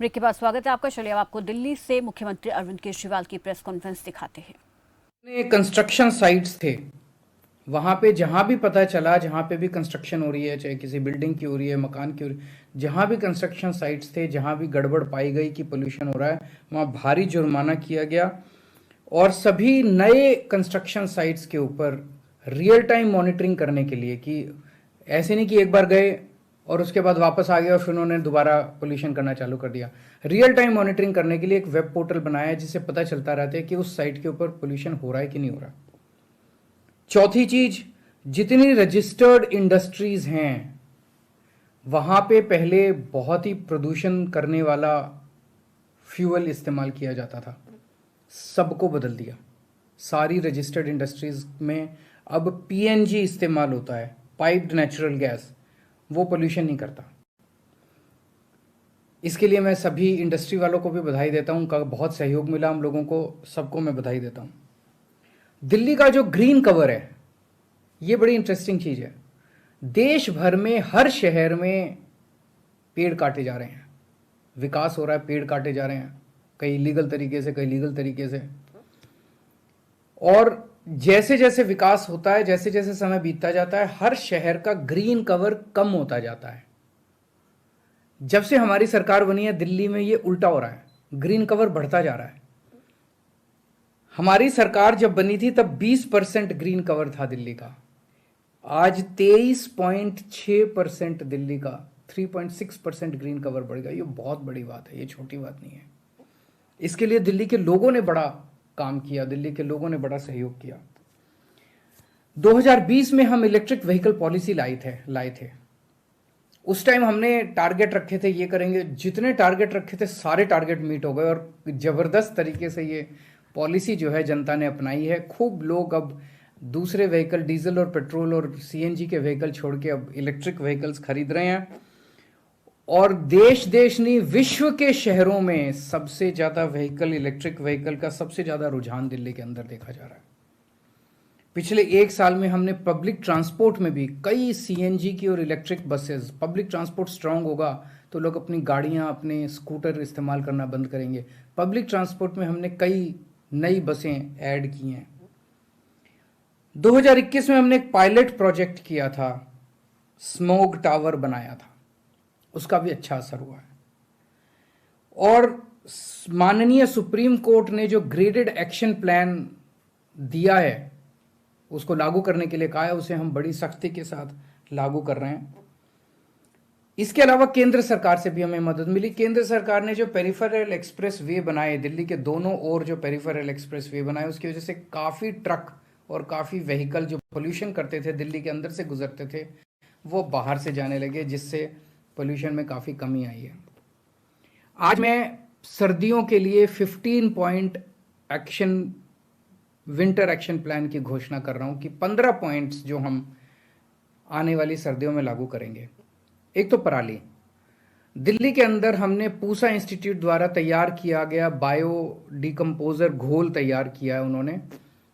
Break के बाद स्वागत है आपका। चलिए अब आपको दिल्ली से मुख्यमंत्री अरविंद केजरीवाल की प्रेस कॉन्फ्रेंस दिखाते हैं। कंस्ट्रक्शन साइट्स थे वहां पे, जहां भी पता चला जहां पे भी कंस्ट्रक्शन हो रही है, चाहे किसी बिल्डिंग की हो रही है, मकान की हो रही है, जहां भी कंस्ट्रक्शन साइट्स थे, जहां भी गड़बड़ पाई गई कि पोल्यूशन हो रहा है, वहां भारी जुर्माना किया गया। और सभी नए कंस्ट्रक्शन साइट्स के ऊपर रियल टाइम मॉनिटरिंग करने के लिए, कि ऐसे नहीं कि एक बार गए और उसके बाद वापस आ गए और फिर उन्होंने दोबारा पोल्यूशन करना चालू कर दिया। रियल टाइम मॉनिटरिंग करने के लिए एक वेब पोर्टल बनाया है जिससे पता चलता रहता है कि उस साइट के ऊपर पोल्यूशन हो रहा है कि नहीं हो रहा। चौथी चीज, जितनी रजिस्टर्ड इंडस्ट्रीज हैं वहां पे पहले बहुत ही प्रदूषण करने वाला फ्यूल इस्तेमाल किया जाता था, सबको बदल दिया। सारी रजिस्टर्ड इंडस्ट्रीज में अब पीएनजी इस्तेमाल होता है, पाइप्ड नेचुरल गैस। वो पोल्यूशन नहीं करता। इसके लिए मैं सभी इंडस्ट्री वालों को भी बधाई देता हूं, उनका बहुत सहयोग मिला हम लोगों को, सबको मैं बधाई देता हूं। दिल्ली का जो ग्रीन कवर है, ये बड़ी इंटरेस्टिंग चीज है। देश भर में हर शहर में पेड़ काटे जा रहे हैं, विकास हो रहा है, पेड़ काटे जा रहे हैं, कई लीगल तरीके से, कई लीगल तरीके से। और जैसे जैसे विकास होता है, जैसे जैसे समय बीतता जाता है, हर शहर का ग्रीन कवर कम होता जाता है। जब से हमारी सरकार बनी है दिल्ली में ये उल्टा हो रहा है, ग्रीन कवर बढ़ता जा रहा है। हमारी सरकार जब बनी थी तब 20% ग्रीन कवर था दिल्ली का, आज 23.6% दिल्ली का, 3.6% ग्रीन कवर बढ़ गया। ये बहुत बड़ी बात है, ये छोटी बात नहीं है। इसके लिए दिल्ली के लोगों ने बड़ा काम किया, दिल्ली के लोगों ने बड़ा सहयोग किया। 2020 में हम इलेक्ट्रिक व्हीकल पॉलिसी लाए थे। उस टाइम हमने टारगेट रखे थे, ये करेंगे। जितने टारगेट रखे थे सारे टारगेट मीट हो गए और जबरदस्त तरीके से ये पॉलिसी जो है जनता ने अपनाई है। खूब लोग अब दूसरे व्हीकल, डीजल और पेट्रोल और सीएनजी के व्हीकल छोड़ के अब इलेक्ट्रिक व्हीकल्स खरीद रहे हैं। और देश नहीं, विश्व के शहरों में सबसे ज्यादा व्हीकल, इलेक्ट्रिक व्हीकल का सबसे ज्यादा रुझान दिल्ली के अंदर देखा जा रहा है। पिछले एक साल में हमने पब्लिक ट्रांसपोर्ट में भी कई सीएनजी की और electric buses, public transport strong होगा तो लोग अपनी गाड़ियां, अपने स्कूटर इस्तेमाल करना बंद करेंगे। पब्लिक ट्रांसपोर्ट में हमने कई नई बसें ऐड की हैं। 2021 में हमने एक पायलट प्रोजेक्ट किया था, स्मोग टावर बनाया था, उसका भी अच्छा असर हुआ है। और माननीय सुप्रीम कोर्ट ने जो ग्रेडेड एक्शन प्लान दिया है उसको लागू करने के लिए कहा है, उसे हम बड़ी सख्ती के साथ लागू कर रहे हैं। इसके अलावा केंद्र सरकार से भी हमें मदद मिली। केंद्र सरकार ने जो पेरिफेरल एक्सप्रेस वे बनाए, दिल्ली के दोनों ओर जो पेरिफेरल एक्सप्रेस वे बनाए, उसकी वजह से काफ़ी ट्रक और काफ़ी व्हीकल जो पोल्यूशन करते थे, दिल्ली के अंदर से गुजरते थे, वो बाहर से जाने लगे, जिससे पोल्यूशन में काफ़ी कमी आई है। आज मैं सर्दियों के लिए 15 point action, winter action plan की घोषणा कर रहा हूं कि 15 पॉइंट्स जो हम आने वाली सर्दियों में लागू करेंगे। एक तो पराली। दिल्ली के अंदर हमने पूसा इंस्टीट्यूट द्वारा तैयार किया गया बायो डिकम्पोजर घोल तैयार किया है उन्होंने।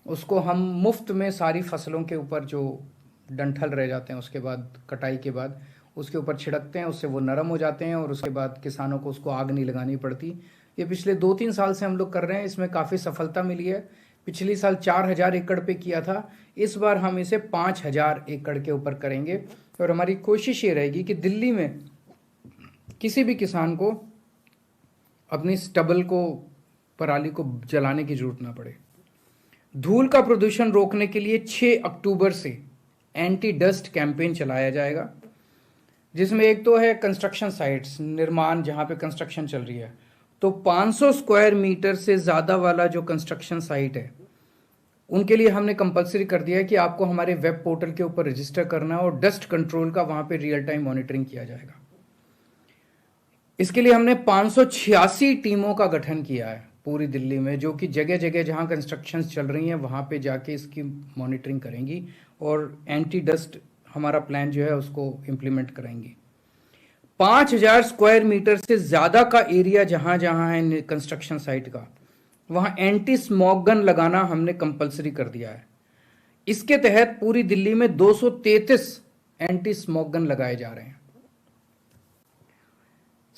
उसको हम मुफ्त में सारी फसलों के ऊपर जो डंठल रह जाते हैं उसके बाद, कटाई के बाद, उसके ऊपर छिड़कते हैं, उससे वो नरम हो जाते हैं और उसके बाद किसानों को उसको आग नहीं लगानी पड़ती। ये पिछले 2-3 साल से हम लोग कर रहे हैं, इसमें काफ़ी सफलता मिली है। पिछले साल 4000 एकड़ पे किया था, इस बार हम इसे 5000 एकड़ के ऊपर करेंगे। और हमारी कोशिश ये रहेगी कि दिल्ली में किसी भी किसान को अपनी स्टबल को, पराली को जलाने की जरूरत ना पड़े। धूल का प्रदूषण रोकने के लिए 6 अक्टूबर से एंटी डस्ट कैंपेन चलाया जाएगा, जिसमें एक तो है कंस्ट्रक्शन साइट्स, निर्माण जहां पे कंस्ट्रक्शन चल रही है, तो 500 स्क्वायर मीटर से ज़्यादा वाला जो कंस्ट्रक्शन साइट है उनके लिए हमने कंपलसरी कर दिया है कि आपको हमारे वेब पोर्टल के ऊपर रजिस्टर करना है और डस्ट कंट्रोल का वहां पे रियल टाइम मॉनिटरिंग किया जाएगा। इसके लिए हमने 586 टीमों का गठन किया है पूरी दिल्ली में, जो कि जगह जगह जहां कंस्ट्रक्शन चल रही हैं वहां पे जाके इसकी मॉनिटरिंग करेंगी और एंटी डस्ट हमारा प्लान जो है उसको इम्प्लीमेंट करेंगी। 5000 स्क्वायर मीटर से ज्यादा का एरिया जहां जहां है कंस्ट्रक्शन साइट का, वहां एंटी स्मॉग गन लगाना हमने कंपलसरी कर दिया है। इसके तहत पूरी दिल्ली में 233 एंटी स्मॉग गन लगाए जा रहे हैं।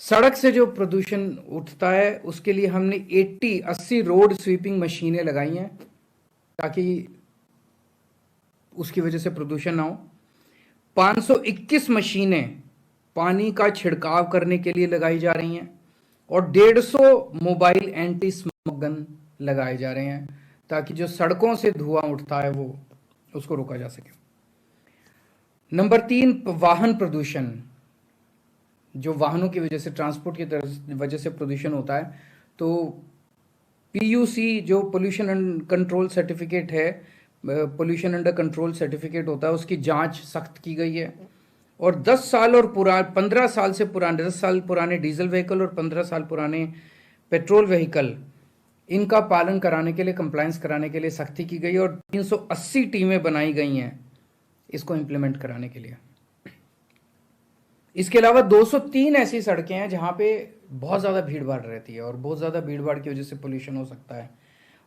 सड़क से जो प्रदूषण उठता है उसके लिए हमने 80 रोड स्वीपिंग मशीनें लगाई हैं ताकि उसकी वजह से प्रदूषण ना हो। 521 मशीनें पानी का छिड़काव करने के लिए लगाई जा रही हैं और 150 मोबाइल एंटी स्मोक गन लगाए जा रहे हैं ताकि जो सड़कों से धुआं उठता है वो उसको रोका जा सके। नंबर 3, वाहन प्रदूषण। जो वाहनों की वजह से, ट्रांसपोर्ट की वजह से प्रदूषण होता है, तो पीयूसी जो पोल्यूशन कंट्रोल सर्टिफिकेट है, पोल्यूशन अंडर कंट्रोल सर्टिफिकेट होता है, उसकी जांच सख्त की गई है और 10 साल और 15 साल से पुराने 10 साल पुराने डीजल व्हीकल और 15 साल पुराने पेट्रोल व्हीकल, इनका पालन कराने के लिए, कंप्लायंस कराने के लिए सख्ती की गई और 380 टीमें बनाई गई हैं इसको इम्प्लीमेंट कराने के लिए। इसके अलावा 203 ऐसी सड़कें हैं जहां पे बहुत ज़्यादा भीड़ भाड़ रहती है और बहुत ज़्यादा भीड़ भाड़ की वजह से पोल्यूशन हो सकता है।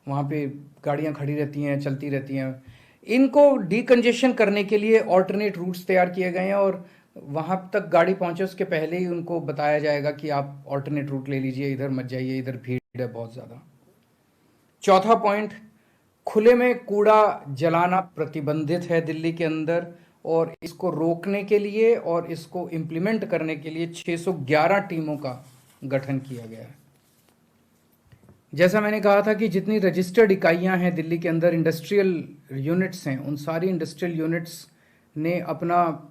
वहाँ पे गाड़ियाँ खड़ी रहती हैं, चलती रहती हैं। इनको डीकंजेशन करने के लिए ऑल्टरनेट रूट्स तैयार किए गए हैं और वहाँ तक गाड़ी पहुँचे उसके पहले ही उनको बताया जाएगा कि आप ऑल्टरनेट रूट ले लीजिए, इधर मत जाइए, इधर भीड़ है बहुत ज़्यादा। चौथा पॉइंट, खुले में कूड़ा जलाना प्रतिबंधित है दिल्ली के अंदर और इसको रोकने के लिए और इसको इम्प्लीमेंट करने के लिए 611 टीमों का गठन किया गया है। जैसा मैंने कहा था कि जितनी रजिस्टर्ड इकाइयां हैं दिल्ली के अंदर, इंडस्ट्रियल यूनिट्स हैं, उन सारी इंडस्ट्रियल यूनिट्स ने अपना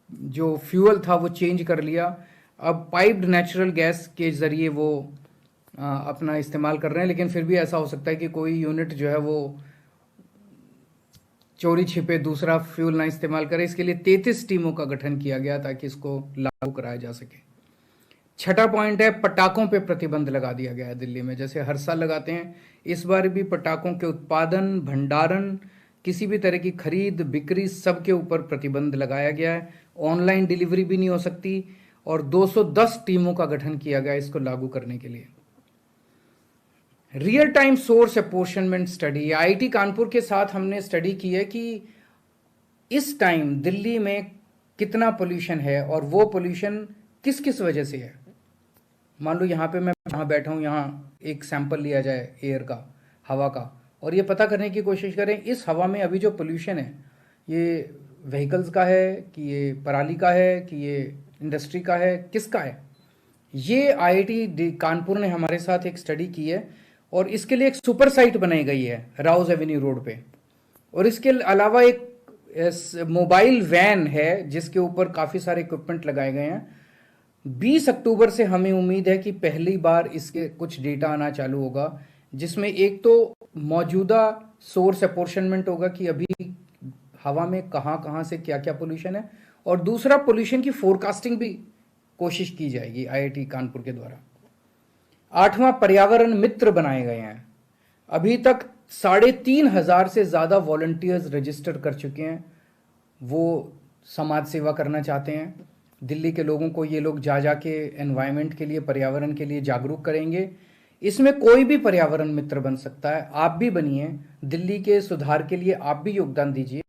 जो फ्यूल था वो चेंज कर लिया। अब पाइप्ड नेचुरल गैस के ज़रिए वो अपना इस्तेमाल कर रहे हैं, लेकिन फिर भी ऐसा हो सकता है कि कोई यूनिट जो है वो चोरी छिपे दूसरा फ्यूल ना इस्तेमाल करे। इसके लिए 33 टीमों का गठन किया गया ताकि इसको लागू कराया जा सके। छठा पॉइंट है, पटाखों पे प्रतिबंध लगा दिया गया है दिल्ली में, जैसे हर साल लगाते हैं। इस बार भी पटाखों के उत्पादन, भंडारण, किसी भी तरह की खरीद बिक्री, सब के ऊपर प्रतिबंध लगाया गया है। ऑनलाइन डिलीवरी भी नहीं हो सकती और 210 टीमों का गठन किया गया इसको लागू करने के लिए। Real time source apportionment study, IIT Kanpur के साथ हमने स्टडी की है कि इस टाइम दिल्ली में कितना पोल्यूशन है और वो पोल्यूशन किस किस वजह से है। मान लो यहाँ पे मैं जहाँ बैठा हूँ, यहाँ एक सैंपल लिया जाए एयर का, हवा का, और ये पता करने की कोशिश करें इस हवा में अभी जो पोल्यूशन है ये व्हीकल्स का है कि ये पराली का है कि ये इंडस्ट्री का है, किसका है। ये आईआईटी कानपुर ने हमारे साथ एक स्टडी की है और इसके लिए एक सुपर साइट बनाई गई है राउज एवेन्यू रोड पे। और इसके अलावा एक मोबाइल वैन है जिसके ऊपर काफ़ी सारे इक्विपमेंट लगाए गए हैं। 20 अक्टूबर से हमें उम्मीद है कि पहली बार इसके कुछ डेटा आना चालू होगा, जिसमें एक तो मौजूदा सोर्स अपॉर्शनमेंट होगा कि अभी हवा में कहाँ कहाँ से क्या क्या पोल्यूशन है, और दूसरा पोल्यूशन की फोरकास्टिंग भी कोशिश की जाएगी आईआईटी कानपुर के द्वारा। 8वां, पर्यावरण मित्र बनाए गए हैं। अभी तक 3,500 से ज़्यादा वॉलंटियर्स रजिस्टर कर चुके हैं। वो समाज सेवा करना चाहते हैं। दिल्ली के लोगों को ये लोग जा के एनवायरनमेंट के लिए, पर्यावरण के लिए जागरूक करेंगे। इसमें कोई भी पर्यावरण मित्र बन सकता है, आप भी बनिए, दिल्ली के सुधार के लिए आप भी योगदान दीजिए।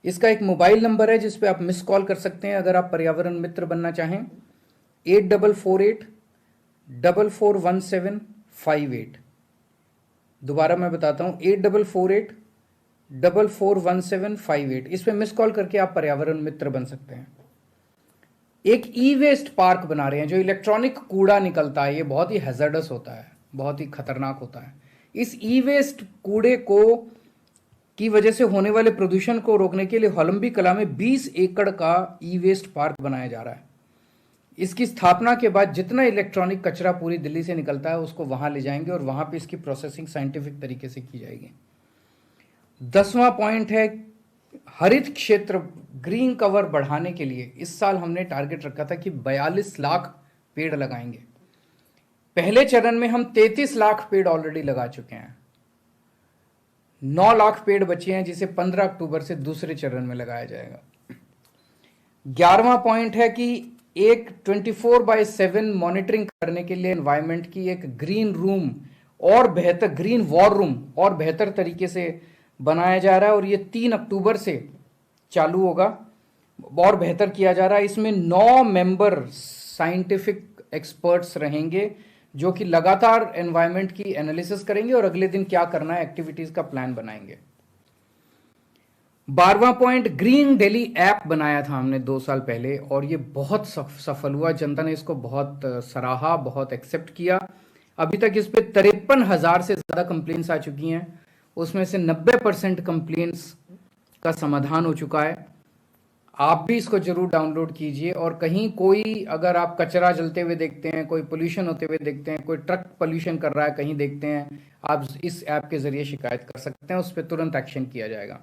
इसका एक मोबाइल नंबर है जिस पे आप मिस कॉल कर सकते हैं अगर आप पर्यावरण मित्र बनना चाहें, 8448441758। दोबारा मैं बताता हूं, 8448441758। इस पे मिस कॉल करके आप पर्यावरण मित्र बन सकते हैं। एक ई वेस्ट पार्क बना रहे हैं। जो इलेक्ट्रॉनिक कूड़ा निकलता है ये बहुत ही हैजर्डस होता है, बहुत ही खतरनाक होता है। इस ई वेस्ट कूड़े को की वजह से होने वाले प्रदूषण को रोकने के लिए हॉलम्बी कला में 20 एकड़ का ई वेस्ट पार्क बनाया जा रहा है। इसकी स्थापना के बाद जितना इलेक्ट्रॉनिक कचरा पूरी दिल्ली से निकलता है उसको वहां ले जाएंगे और वहां पे इसकी प्रोसेसिंग साइंटिफिक तरीके से की जाएगी। 10वां पॉइंट है, हरित क्षेत्र, ग्रीन कवर बढ़ाने के लिए इस साल हमने टारगेट रखा था कि 42 लाख पेड़ लगाएंगे। पहले चरण में हम 33 लाख पेड़ ऑलरेडी लगा चुके हैं। 9 लाख पेड़ बचे हैं जिसे 15 अक्टूबर से दूसरे चरण में लगाया जाएगा। 11वां पॉइंट है कि एक 24/7 मॉनिटरिंग करने के लिए एनवायरनमेंट की एक ग्रीन रूम और बेहतर, ग्रीन वॉर रूम और बेहतर तरीके से बनाया जा रहा है और ये 3 अक्टूबर से चालू होगा और बेहतर किया जा रहा है। इसमें 9 मेंबर्स साइंटिफिक एक्सपर्ट्स रहेंगे जो कि लगातार एनवायरनमेंट की एनालिसिस करेंगे और अगले दिन क्या करना है एक्टिविटीज का प्लान बनाएंगे। 12वां पॉइंट, ग्रीन दिल्ली ऐप बनाया था हमने 2 साल पहले और ये बहुत सफल हुआ। जनता ने इसको बहुत सराहा, बहुत एक्सेप्ट किया। अभी तक इस पे 53,000 से ज्यादा कंप्लेंट्स आ चुकी हैं, उसमें से 90% कंप्लेंट्स का समाधान हो चुका है। आप भी इसको जरूर डाउनलोड कीजिए और कहीं कोई अगर आप कचरा जलते हुए देखते हैं, कोई पोल्यूशन होते हुए देखते हैं, कोई ट्रक पोल्यूशन कर रहा है कहीं देखते हैं, आप इस ऐप के जरिए शिकायत कर सकते हैं, उस पर तुरंत एक्शन किया जाएगा।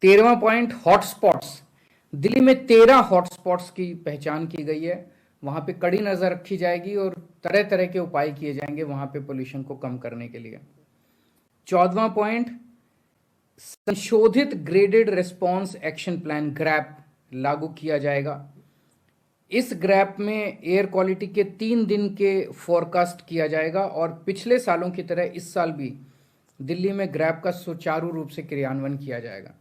13वां पॉइंट, हॉटस्पॉट्स। दिल्ली में 13 हॉटस्पॉट्स की पहचान की गई है, वहां पे कड़ी नजर रखी जाएगी और तरह तरह के उपाय किए जाएंगे वहां पे पोल्यूशन को कम करने के लिए। 14वां पॉइंट, संशोधित graded response action plan grab लागू किया जाएगा। इस ग्रैप में एयर क्वालिटी के 3 दिन के फोरकास्ट किया जाएगा और पिछले सालों की तरह इस साल भी दिल्ली में ग्रैप का सुचारू रूप से क्रियान्वयन किया जाएगा।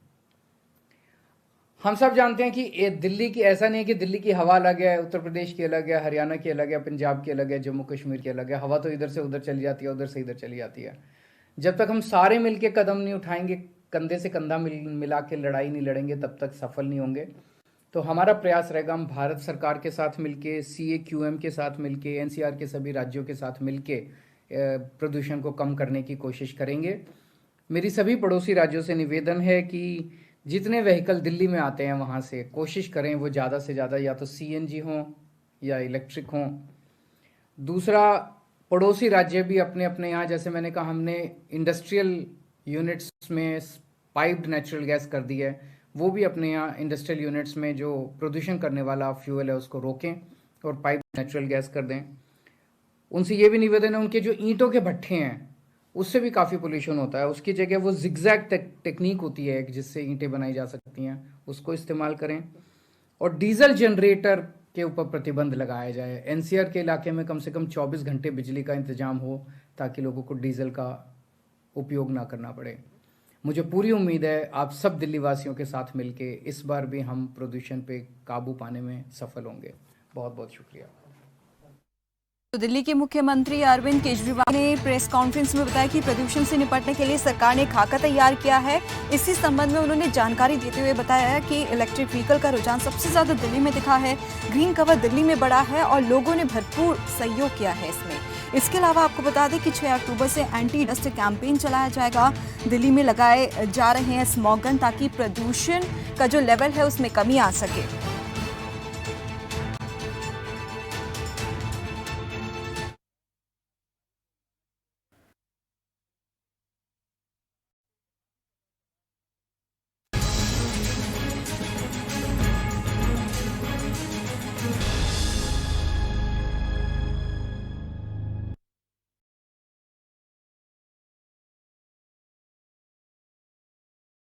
हम सब जानते हैं कि दिल्ली की ऐसा नहीं है कि दिल्ली की हवा अलग है, उत्तर प्रदेश की अलग है, हरियाणा की अलग है, पंजाब की अलग है, जम्मू कश्मीर की अलग है। हवा तो इधर से उधर चली जाती है, उधर से इधर चली जाती है। जब तक हम सारे मिलके कदम नहीं उठाएंगे, कंधे से कंधा मिला के लड़ाई नहीं लड़ेंगे, तब तक सफल नहीं होंगे। तो हमारा प्रयास रहेगा, हम भारत सरकार के साथ मिलके, CAQM के साथ मिलके, NCR के सभी राज्यों के साथ मिलके प्रदूषण को कम करने की कोशिश करेंगे। मेरी सभी पड़ोसी राज्यों से निवेदन है कि जितने व्हीकल दिल्ली में आते हैं वहाँ से कोशिश करें वो ज़्यादा से ज़्यादा या तो CNG हों या इलेक्ट्रिक हों। दूसरा, पड़ोसी राज्य भी अपने अपने यहाँ, जैसे मैंने कहा, हमने इंडस्ट्रियल यूनिट्स में पाइप्ड नेचुरल गैस कर दी है, वो भी अपने यहाँ इंडस्ट्रियल यूनिट्स में जो प्रदूषण करने वाला फ्यूल है उसको रोकें और पाइप्ड नेचुरल गैस कर दें। उनसे ये भी निवेदन है, उनके जो ईंटों के भट्ठे हैं उससे भी काफ़ी पोल्यूशन होता है, उसकी जगह वो जिगजैग टेक्निक होती है जिससे ईंटें बनाई जा सकती हैं, उसको इस्तेमाल करें। और डीजल जनरेटर के ऊपर प्रतिबंध लगाया जाए। NCR के इलाके में कम से कम 24 घंटे बिजली का इंतजाम हो ताकि लोगों को डीजल का उपयोग ना करना पड़े। मुझे पूरी उम्मीद है आप सब दिल्ली वासियों के साथ मिलके इस बार भी हम प्रदूषण पे काबू पाने में सफल होंगे। बहुत बहुत शुक्रिया। तो दिल्ली के मुख्यमंत्री अरविंद केजरीवाल ने प्रेस कॉन्फ्रेंस में बताया कि प्रदूषण से निपटने के लिए सरकार ने खाका तैयार किया है। इसी संबंध में उन्होंने जानकारी देते हुए बताया कि इलेक्ट्रिक व्हीकल का रुझान सबसे ज्यादा दिल्ली में दिखा है, ग्रीन कवर दिल्ली में बढ़ा है और लोगों ने भरपूर सहयोग किया है इसमें। इसके अलावा आपको बता दें कि 6 अक्टूबर से एंटी डस्ट कैंपेन चलाया जाएगा। दिल्ली में लगाए जा रहे हैं स्मॉग गन ताकि प्रदूषण का जो लेवल है उसमें कमी आ सके।